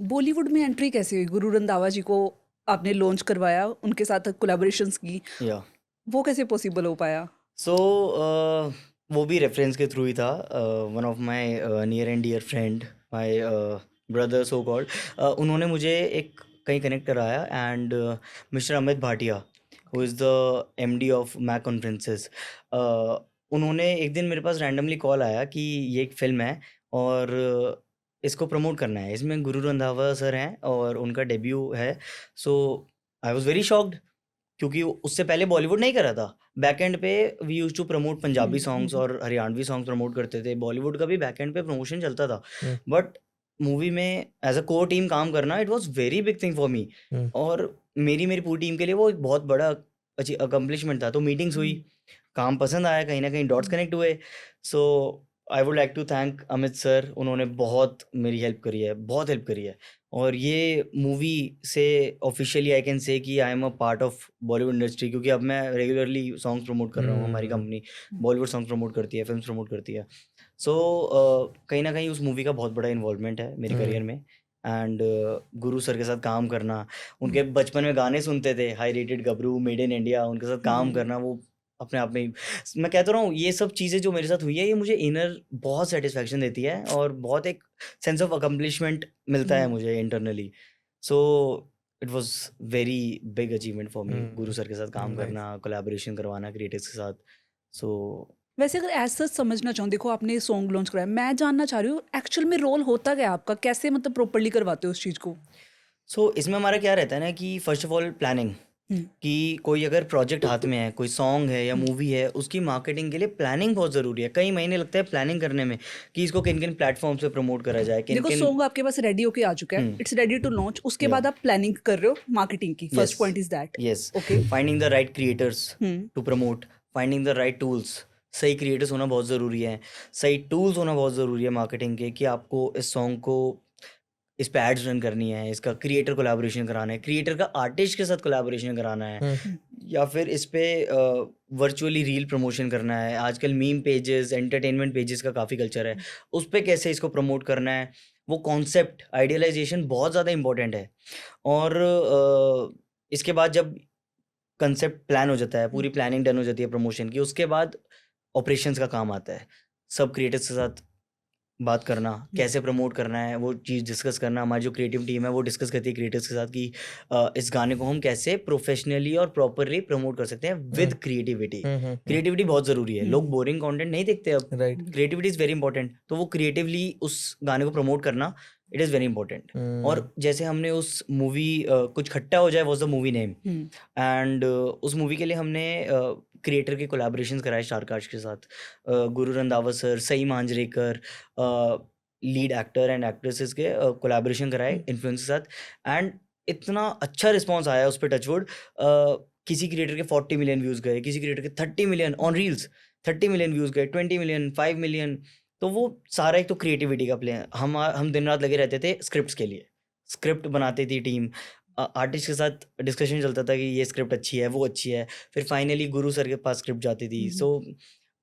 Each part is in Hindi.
बॉलीवुड में एंट्री कैसे हुई? गुरु रंधावा जी को आपने लॉन्च करवाया, उनके साथ कोलैबोरेशंस की, या वो कैसे पॉसिबल हो पाया? सो वो भी रेफरेंस के थ्रू ही था। One of my near and dear friend, my brother so called, उन्होंने मुझे एक कहीं कनेक्ट कराया। And mister Amit Bhatia, who is the MD of Mac conferences, उन्होंने एक दिन मेरे पास रैंडमली कॉल आया कि ये एक फ़िल्म है और इसको प्रमोट करना है। इसमें गुरु रंधावा सर हैं और उनका डेब्यू है। So I was very shocked, क्योंकि उससे पहले बॉलीवुड नहीं करा था। बैक एंड पे we used to promote Punjabi songs और हरियाणवी सॉन्ग्स प्रमोट करते थे। बॉलीवुड का भी बैक एंड पे प्रमोशन चलता था। हुँ, बट मूवी में एज़ अ कोर टीम काम करना, it was very big thing for me. हुँ, और मेरी मेरी पूरी टीम के लिए वो एक बहुत बड़ा अकम्प्लिशमेंट था। तो मीटिंग्स हुई, काम पसंद आया, कहीं न कहीं डॉट्स कनेक्ट हुए। So I would like to thank Amit sir, उन्होंने बहुत मेरी हेल्प करी है, बहुत हेल्प करी है। और ये मूवी से ऑफ़िशियली आई कैन से कि I am a part of Bollywood industry, क्योंकि अब मैं रेगुलरली सॉन्ग्स प्रमोट कर रहा हूँ। हमारी कंपनी बॉलीवुड सॉन्ग्स प्रमोट करती है, फ़िल्म्स प्रमोट करती है। सो कहीं न कहीं उस मूवी का बहुत बड़ा इन्वॉल्वमेंट है मेरे करियर में। एंड गुरु सर के साथ काम करना, उनके बचपन में गाने सुनते थे, high rated Gabru, made in India, उनके साथ काम करना, वो अपने आप में ही, मैं कहता रहा हूँ, ये सब चीज़ें जो मेरे साथ हुई है, ये मुझे इनर बहुत सैटिस्फैक्शन देती है और बहुत एक सेंस ऑफ अकम्प्लिशमेंट मिलता है मुझे internally. So it was very big achievement for me, Guru sir के साथ काम नाइस। करना, कोलैबोरेशन करवाना क्रिएटिव्स के साथ। सो वैसे अगर ऐसा समझना चाहूँ, देखो आपने सॉन्ग लॉन्च कराया, मैं जानना चाह रही हूँ एक्चुअल में रोल होता क्या है आपका, कैसे मतलब प्रॉपर्ली करवाते हो उस चीज़ को? इसमें हमारा क्या रहता है ना कि फर्स्ट ऑफ ऑल प्लानिंग, हम्म, कि कोई अगर प्रोजेक्ट हाथ में है, कोई सॉन्ग है या मूवी है, उसकी मार्केटिंग के लिए प्लानिंग बहुत ज़रूरी है। कई महीने लगते हैं प्लानिंग करने में कि इसको किन किन प्लेटफॉर्म पे प्रमोट करा जाए, किन देखो किन। सॉन्ग आपके पास रेडी होके आ चुका है, इट्स रेडी टू लॉन्च, उसके या बाद आप प्लानिंग कर रहे हो मार्केटिंग की, yes, first point is that. Yes, okay. Finding the right creators hmm. To promote, finding the right tools. सही क्रिएटर्स होना बहुत ज़रूरी है, सही टूल्स होना बहुत ज़रूरी है मार्केटिंग के, कि आपको इस सॉन्ग को, इस पे एड्स रन करनी है, इसका क्रिएटर कोलैबोरेशन कराना है, क्रिएटर का आर्टिस्ट के साथ कोलैबोरेशन कराना है, या फिर इस पे वर्चुअली रील प्रमोशन करना है। आजकल मीम पेजेस, एंटरटेनमेंट पेजेस का काफ़ी कल्चर है, उस पे कैसे इसको प्रमोट करना है, वो कॉन्सेप्ट आइडियलाइजेशन बहुत ज़्यादा इंपॉर्टेंट है। और इसके बाद जब कंसेप्ट प्लान हो जाता है, पूरी प्लानिंग डन हो जाती है प्रमोशन की, उसके बाद ऑपरेशंस का काम आता है। सब क्रिएटर्स के साथ बात करना, कैसे प्रमोट करना है, वो चीज़ डिस्कस करना। हमारी जो क्रिएटिव टीम है वो डिस्कस करती है क्रिएटर्स के साथ कि इस गाने को हम कैसे प्रोफेशनली और प्रॉपरली प्रमोट कर सकते हैं विद क्रिएटिविटी। क्रिएटिविटी बहुत ज़रूरी है, लोग बोरिंग कंटेंट नहीं देखते अब। Right. Creativity is very important, तो वो क्रिएटिवली उस गाने को प्रमोट करना, इट इज़ वेरी इंपॉर्टेंट। और जैसे हमने उस मूवी कुछ खट्टा हो जाए was the movie name, and उस मूवी के लिए हमने क्रिएटर के कोलैबोरेशंस कराए स्टारकास्ट के साथ। Guru Randhawa sir, Sai Manjrekar, lead actor and actresses के कोलैबोरेशन कराए इन्फ्लुएंस के साथ। एंड इतना अच्छा रिस्पॉन्स आया उस पर, टचवुड। किसी क्रिएटर के 40 मिलियन व्यूज़ गए, किसी क्रिएटर के 30 million on reels, 30 million views गए, 20 मिलियन, 5 मिलियन। तो वो सारा एक तो क्रिएटिविटी का प्ले है। हम दिन रात लगे रहते थे स्क्रिप्ट्स के लिए, स्क्रिप्ट बनाती थी टीम, आर्टिस्ट के साथ डिस्कशन चलता था कि ये स्क्रिप्ट अच्छी है, वो अच्छी है, फिर फाइनली गुरु सर के पास स्क्रिप्ट जाती थी। सो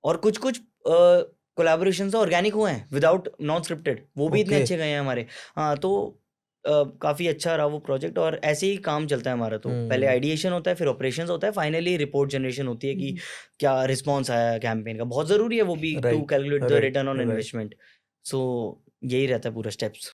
और कुछ कुछ कोलैबोरेशंस ऑर्गेनिक हुए हैं विदाउट नॉन स्क्रिप्टेड, वो भी इतने ओके। अच्छे गए हैं हमारे। हाँ, तो काफ़ी अच्छा रहा वो प्रोजेक्ट, और ऐसे ही काम चलता है हमारा। तो पहले आइडिएशन होता है, फिर ऑपरेशंस होता है, फाइनली रिपोर्ट जनरेशन होती है कि क्या रिस्पॉन्स आया कैंपेन का। बहुत ज़रूरी है वो भी, to right, calculate the right, return on right. Investment. So यही रहता है पूरा स्टेप्स।